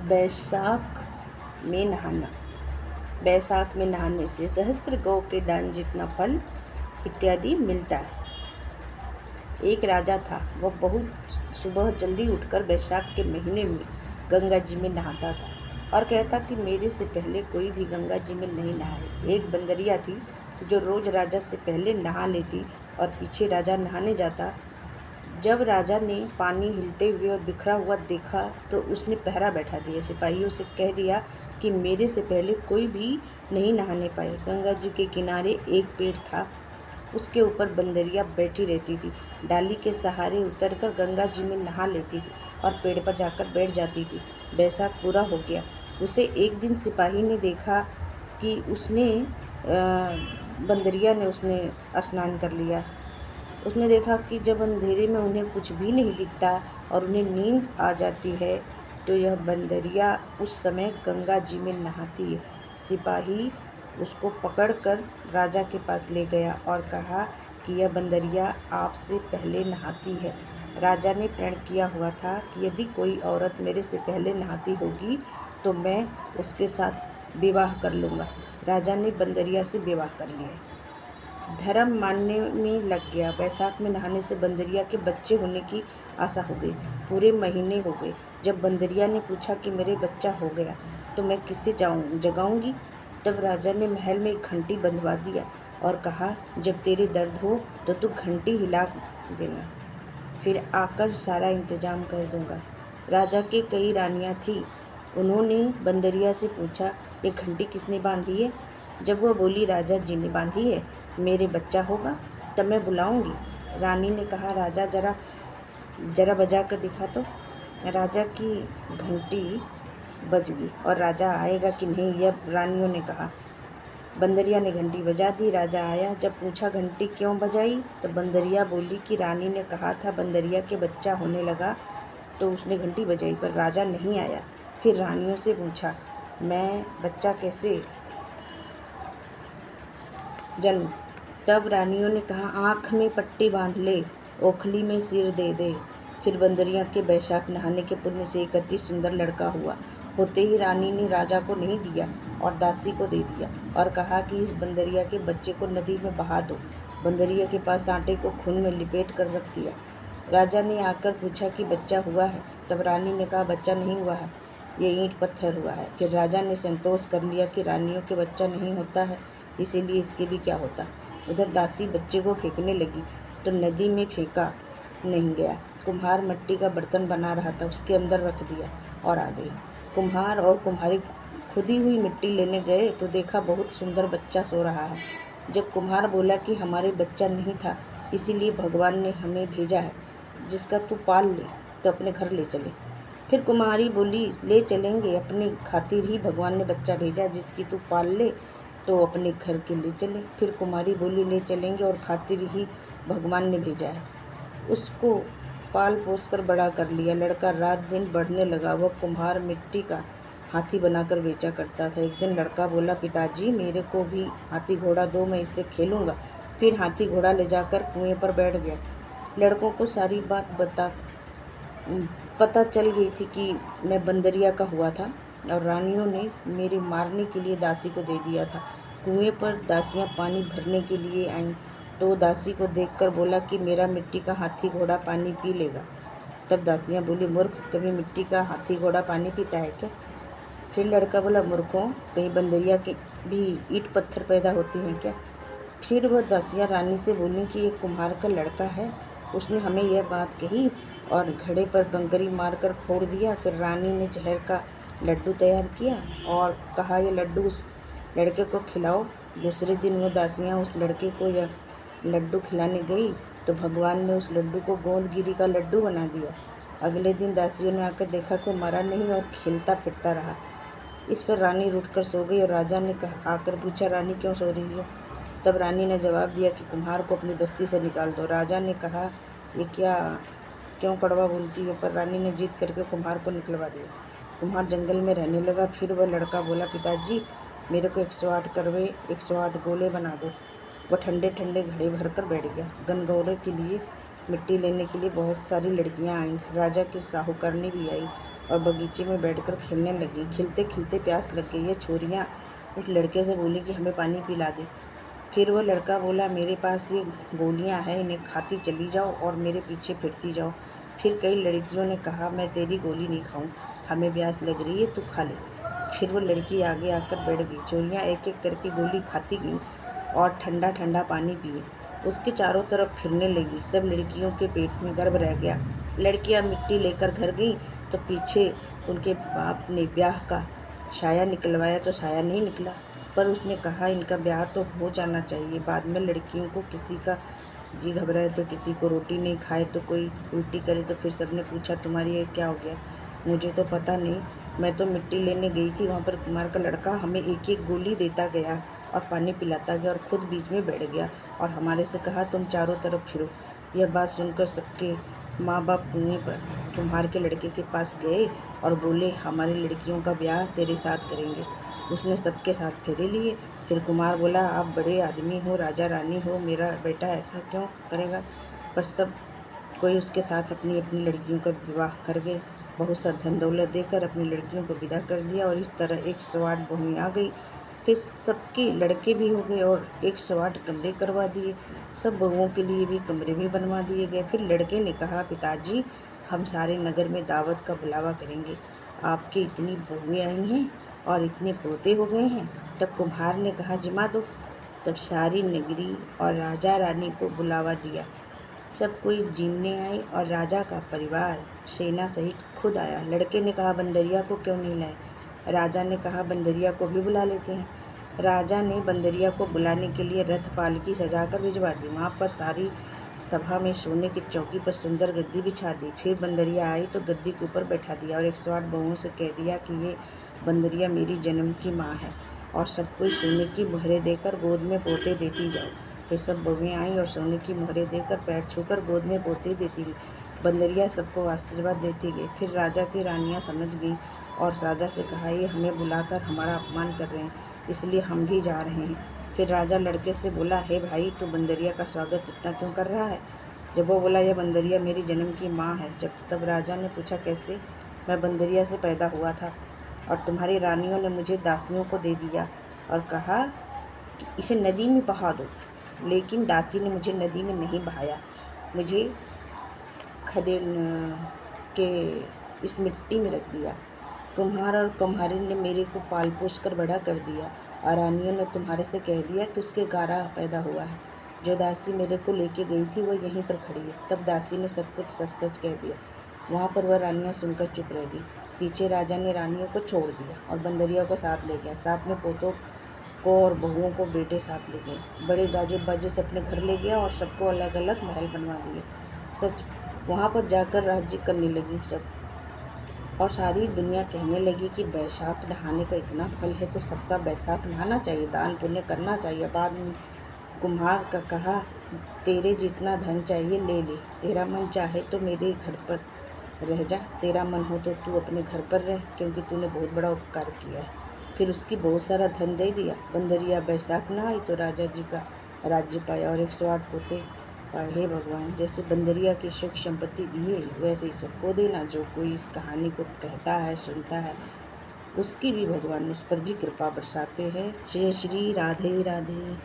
बैसाख में नहाना। बैसाख में नहाने से सहस्त्र गौ के दान जितना फल इत्यादि मिलता है। एक राजा था, वह बहुत सुबह जल्दी उठकर बैसाख के महीने में गंगा जी में नहाता था और कहता कि मेरे से पहले कोई भी गंगा जी में नहीं नहाए। एक बंदरिया थी जो रोज राजा से पहले नहा लेती और पीछे राजा नहाने जाता। जब राजा ने पानी हिलते हुए और बिखरा हुआ देखा तो उसने पहरा बैठा दिया, सिपाहियों से कह दिया कि मेरे से पहले कोई भी नहीं नहाने पाए। गंगा जी के किनारे एक पेड़ था, उसके ऊपर बंदरिया बैठी रहती थी। डाली के सहारे उतरकर गंगा जी में नहा लेती थी और पेड़ पर जाकर बैठ जाती थी। बैसाख पूरा हो गया। उसे एक दिन सिपाही ने देखा कि बंदरिया ने उसने स्नान कर लिया। उसने देखा कि जब अंधेरे में उन्हें कुछ भी नहीं दिखता और उन्हें नींद आ जाती है तो यह बंदरिया उस समय गंगा जी में नहाती है। सिपाही उसको पकड़कर राजा के पास ले गया और कहा कि यह बंदरिया आपसे पहले नहाती है। राजा ने प्रण किया हुआ था कि यदि कोई औरत मेरे से पहले नहाती होगी तो मैं उसके साथ विवाह कर लूँगा। राजा ने बंदरिया से विवाह कर लिया। धर्म मानने में लग गया। बैसाख में नहाने से बंदरिया के बच्चे होने की आशा हो गई। पूरे महीने हो गए। जब बंदरिया ने पूछा कि मेरे बच्चा हो गया तो मैं किससे जगाऊंगी, तब राजा ने महल में एक घंटी बंधवा दिया और कहा जब तेरे दर्द हो तो तू घंटी हिला देना, फिर आकर सारा इंतजाम कर दूंगा। राजा के कई रानियां थीं। उन्होंने बंदरिया से पूछा ये घंटी किसने बांधी है। जब वह बोली राजा जी ने बांधी है, मेरे बच्चा होगा तब मैं बुलाऊंगी। रानी ने कहा राजा जरा बजा कर दिखा तो। राजा की घंटी बज गई और राजा आएगा कि नहीं यह रानियों ने कहा। बंदरिया ने घंटी बजा दी। राजा आया। जब पूछा घंटी क्यों बजाई तो बंदरिया बोली कि रानी ने कहा था बंदरिया के बच्चा होने लगा तो उसने घंटी बजाई, पर राजा नहीं आया। फिर रानियों से पूछा मैं बच्चा कैसे जन्म। तब रानियों ने कहा आँख में पट्टी बांध ले, ओखली में सिर दे दे। फिर बंदरिया के बैसाख नहाने के पुण्य से एक अति सुंदर लड़का हुआ। होते ही रानी ने राजा को नहीं दिया और दासी को दे दिया और कहा कि इस बंदरिया के बच्चे को नदी में बहा दो। बंदरिया के पास आटे को खून में लिपेट कर रख दिया। राजा ने आकर पूछा कि बच्चा हुआ है। तब रानी ने कहा बच्चा नहीं हुआ है, ये ईंट पत्थर हुआ है। फिर राजा ने संतोष कर लिया कि रानियों के बच्चा नहीं होता है, इसीलिए इसके भी क्या होता। उधर दासी बच्चे को फेंकने लगी तो नदी में फेंका नहीं गया। कुम्हार मिट्टी का बर्तन बना रहा था, उसके अंदर रख दिया और आ गई। कुम्हार और कुम्हारी खुदी हुई मिट्टी लेने गए तो देखा बहुत सुंदर बच्चा सो रहा है। जब कुम्हार बोला कि हमारे बच्चा नहीं था, इसीलिए भगवान ने हमें भेजा है, जिसका तू पाल ले तो अपने घर ले चले। फिर कुम्हारी बोली ले चलेंगे, अपनी खातिर ही भगवान ने बच्चा भेजा, जिसकी तू पाल ले तो अपने घर के ले चले। फिर कुमारी बोली ले चलेंगे और खातिर ही भगवान ने भेजा है। उसको पाल पोस कर बड़ा कर लिया। लड़का रात दिन बढ़ने लगा। वह कुम्हार मिट्टी का हाथी बनाकर बेचा करता था। एक दिन लड़का बोला पिताजी मेरे को भी हाथी घोड़ा दो, मैं इससे खेलूँगा। फिर हाथी घोड़ा ले जाकर कुएं पर बैठ गया। लड़कों को सारी बात पता चल गई थी कि मैं बंदरिया का हुआ था और रानियों ने मेरे मारने के लिए दासी को दे दिया था। कुएं पर दासियां पानी भरने के लिए आईं तो दासी को देखकर बोला कि मेरा मिट्टी का हाथी घोड़ा पानी पी लेगा। तब दासियां बोली मूर्ख, कभी मिट्टी का हाथी घोड़ा पानी पीता है क्या। फिर लड़का बोला मूर्खों, कहीं बंदरिया के भी ईंट पत्थर पैदा होते हैं क्या। फिर वह दासियां रानी से बोली कि एक कुम्हार का लड़का है, उसने हमें यह बात कही और घड़े पर कंकरी मारकर फोड़ दिया। फिर रानी ने जहर का लड्डू तैयार किया और कहा यह लड्डू उस लड़के को खिलाओ। दूसरे दिन वो दासियां उस लड़के को यह लड्डू खिलाने गई तो भगवान ने उस लड्डू को गोंदगिरी का लड्डू बना दिया। अगले दिन दासियों ने आकर देखा कि मरा नहीं और खेलता फिरता रहा। इस पर रानी रूठकर सो गई और राजा ने आकर पूछा रानी क्यों सो रही हो। तब रानी ने जवाब दिया कि कुम्हार को अपनी बस्ती से निकाल दो। राजा ने कहा ये क्यों कड़वा बोलती हो, पर रानी ने जिद करके कुम्हार को निकलवा दिया। कुम्हार जंगल में रहने लगा। फिर वह लड़का बोला पिताजी मेरे को 108 करवे 108 गोले बना दो। वह ठंडे ठंडे घड़े भर कर बैठ गया। गनगौरे के लिए मिट्टी लेने के लिए बहुत सारी लड़कियां आईं। राजा की साहूकरनी भी आई। और बगीचे में बैठकर खेलने लगी। खिलते खिलते प्यास लग गई। ये छोरियाँ उस लड़के से बोली कि हमें पानी पिला दे। फिर वो लड़का बोला, मेरे पास ये गोलियां हैं, इन्हें खाती चली जाओ और मेरे पीछे फिरती जाओ। फिर कई लड़कियों ने कहा, मैं तेरी गोली नहीं खाऊं, हमें प्यास लग रही है, तू खा ले। फिर वो लड़की आगे आकर बैठ गई। चोरियां एक एक करके गोली खाती गईं और ठंडा ठंडा पानी पिए। उसके चारों तरफ फिरने लगी। सब लड़कियों के पेट में गर्व रह गया। लड़कियां मिट्टी लेकर घर गईं तो पीछे उनके बाप ने ब्याह का साया निकलवाया तो साया नहीं निकला। पर उसने कहा, इनका ब्याह तो हो जाना चाहिए। बाद में लड़कियों को किसी का जी घबराए तो किसी को रोटी नहीं खाए तो कोई उल्टी करे तो फिर सबने पूछा, तुम्हारी ये क्या हो गया? मुझे तो पता नहीं, मैं तो मिट्टी लेने गई थी, वहाँ पर कुमार का लड़का हमें एक एक गोली देता गया और पानी पिलाता गया और खुद बीच में बैठ गया और हमारे से कहा, तुम चारों तरफ फिरो। यह बात सुनकर सबके माँ बाप कुएं पर कुम्हार के लड़के के पास गए और बोले, हमारी लड़कियों का ब्याह तेरे साथ करेंगे। उसने सबके साथ फेरे लिए। फिर कुमार बोला, आप बड़े आदमी हो, राजा रानी हो, मेरा बेटा ऐसा क्यों करेगा? पर सब कोई उसके साथ अपनी अपनी लड़कियों का विवाह कर गए। बहुत सा धन दौलत देकर अपनी लड़कियों को विदा कर दिया और इस तरह 108 बहुएं आ गई। फिर सबके लड़के भी हो गए और 108 कमरे करवा दिए। सब बहुओं के लिए भी कमरे भी बनवा दिए गए। फिर लड़के ने कहा, पिताजी, हम सारे नगर में दावत का बुलावा करेंगे। आपकी इतनी बहुएं आई हैं और इतने पोते हो गए हैं। तब कुम्हार ने कहा, जिमा दो। तब सारी नगरी और राजा रानी को बुलावा दिया। सब कोई जीमने आए और राजा का परिवार सेना सहित खुद आया। लड़के ने कहा, बंदरिया को क्यों नहीं लाए? राजा ने कहा, बंदरिया को भी बुला लेते हैं। राजा ने बंदरिया को बुलाने के लिए रथ पालकी सजाकर भिजवा दी। वहाँ पर सारी सभा में सोने की चौकी पर सुंदर गद्दी बिछा दी। फिर बंदरिया आई तो गद्दी के ऊपर बैठा दिया और 108 बहुओं से कह दिया कि ये बंदरिया मेरी जन्म की माँ है और सब कोई सोने की मोहरें देकर गोद में पोते देती जाओ। फिर सब बहुएं आईं और सोने की मोहरें देकर पैर छूकर गोद में पोते देती गई। बंदरिया सबको आशीर्वाद देती गई। फिर राजा की रानियां समझ गईं और राजा से कहा, ये हमें बुलाकर हमारा अपमान कर रहे हैं, इसलिए हम भी जा रहे हैं। फिर राजा लड़के से बोला, हे भाई, तू बंदरिया का स्वागत इतना क्यों कर रहा है? जब वो बोला, यह बंदरिया मेरी जन्म की माँ है। तब राजा ने पूछा, कैसे? मैं बंदरिया से पैदा हुआ था और तुम्हारी रानियों ने मुझे दासियों को दे दिया और कहा कि इसे नदी में बहा दो। लेकिन दासी ने मुझे नदी में नहीं बहाया, मुझे खदेड़ के इस मिट्टी में रख दिया। कुम्हार और कुम्हारी ने मेरे को पाल पोस कर बड़ा कर दिया और रानियों ने तुम्हारे से कह दिया कि उसके गारा पैदा हुआ है। जो दासी मेरे को लेके गई थी वो यहीं पर खड़ी है। तब दासी ने सब कुछ सच सच कह दिया। वहाँ पर वह रानियाँ सुनकर चुप रह गई। पीछे राजा ने रानियों को छोड़ दिया और बंदरिया को साथ ले गया। साथ में पोतों को और बहुओं को बेटे साथ ले गए। बड़े गाजे बाजे से अपने घर ले गया और सबको अलग अलग महल बनवा दिए। सच वहाँ पर जाकर राज्य करने लगी सब और सारी दुनिया कहने लगी कि बैसाख नहाने का इतना फल है तो सबका बैसाख नहाना चाहिए, दान पुण्य करना चाहिए। बाद में कुम्हार का कहा, तेरे जितना धन चाहिए ले ले, तेरा मन चाहे तो मेरे घर पर रह जा, तेरा मन हो तो तू अपने घर पर रह, क्योंकि तूने बहुत बड़ा उपकार किया है। फिर उसकी बहुत सारा धन दे दिया। बंदरिया बैसाख नहाई तो राजा जी का राज्य पाया और 108 पोते पाए। हे भगवान, जैसे बंदरिया की सुख संपत्ति दिए वैसे ही सबको देना। जो कोई इस कहानी को कहता है, सुनता है, उसकी भी भगवान उस पर भी कृपा बरसाते हैं। जय श्री राधे राधे।